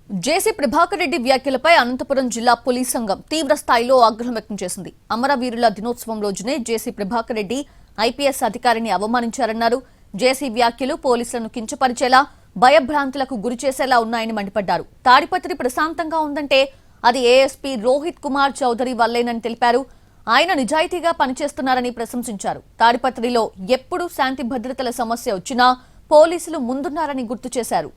జేసీ ప్రభాకర్ రెడ్డి వ్యాఖ్యలపై అనంతపురం జిల్లా పోలీస్ సంఘం తీవ్ర స్థాయిలో ఆగ్రహం వ్యక్తం చేసింది. అమరవీరుల దినోత్సవం రోజునే జేసీ ప్రభాకర్ రెడ్డి ఐపీఎస్ అధికారిని అవమానించారన్నారు. జేసీ వ్యాఖ్యలు పోలీసులను కించపరిచేలా, భయభ్రాంతులకు గురిచేసేలా ఉన్నాయని మండిపడ్డారు. తాడిపత్రి ప్రశాంతంగా ఉందంటే అది ఏఎస్పీ రోహిత్ కుమార్ చౌదరి వల్లేనని తెలిపారు. ఆయన నిజాయితీగా పనిచేస్తున్నారని ప్రశంసించారు. తాడిపత్రిలో ఎప్పుడు శాంతి భద్రతల సమస్య వచ్చినా పోలీసులు ముందున్నారని గుర్తు చేశారు.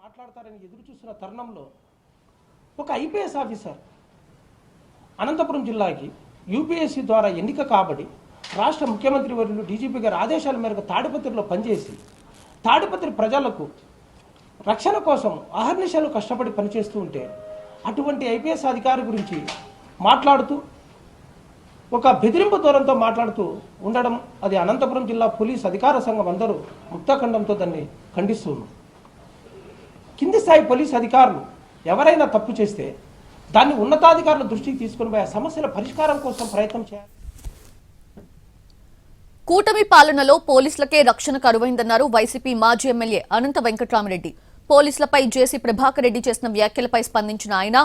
మాట్లాడతారని ఎదురు చూస్తున్న తరుణంలో ఒక ఐపీఎస్ ఆఫీసర్ అనంతపురం జిల్లాకి యూపీఎస్సీ ద్వారా ఎన్నిక కాబడి రాష్ట్ర ముఖ్యమంత్రి వర్యులు డీజీపీ గారి ఆదేశాల మేరకు తాడిపత్రిలో పనిచేసి తాడిపత్రి ప్రజలకు రక్షణ కోసం అహర్నిశలు కష్టపడి పనిచేస్తూ ఉంటే అటువంటి ఐపీఎస్ అధికారి గురించి మాట్లాడుతూ ఒక బెదిరింపు ధోరణితో మాట్లాడుతూ ఉండడం, అది అనంతపురం జిల్లా పోలీస్ అధికార సంఘం అందరూ ముక్తఖండంతో దాన్ని ఖండిస్తున్నారు. కింది స్థాయి పోలీస్ అధికారులు ఎవరైనా తప్పు చేస్తే దాన్ని ఉన్నతాధికారుల దృష్టికి తీసుకుని పోయే సమస్యల పరిష్కారం కోసం ప్రయత్నం చేయాలి. కూటమి పాలనలో పోలీసులకే రక్షణ కరువైందన్నారు వైసీపీ మాజీ ఎమ్మెల్యే అనంత వెంకట్రామరెడ్డి. పోలీసులపై జేసీ ప్రభాకర్ రెడ్డి చేసిన వ్యాఖ్యలపై స్పందించిన ఆయన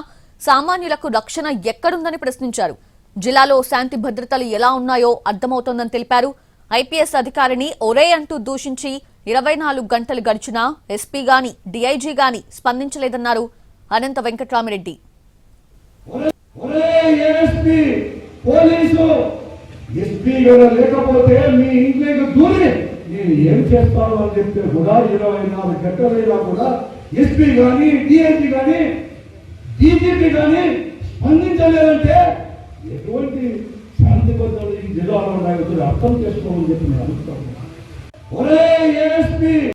సామాన్యులకు రక్షణ ఎక్కడుందని ప్రశ్నించారు. జిల్లాలో శాంతి భద్రతలు ఎలా ఉన్నాయో అర్థమవుతోందని తెలిపారు. ఐపీఎస్ అధికారిని ఒరే అంటూ దూషించి 24 గంటలు గడిచినా ఎస్పీ గాని డీఐజీ గాని స్పందించలేదన్నారు అనంత వెంకట్రామరెడ్డి. లేకపోతే మీ ఇంట్లోకి దూరి నేను ఏం చేస్తాను అని చెప్తే కూడా 24 గంటలైనా కూడా ఎస్పీ కానీ డిఐజీ కానీ డీజీపీ కానీ స్పందించలేదంటే ఎటువంటి శాంతి భద్రతలు ఈ జిల్లాలో ఉన్నాయో అర్థం చేసుకోమని చెప్పి నేను అనుకుంటాను.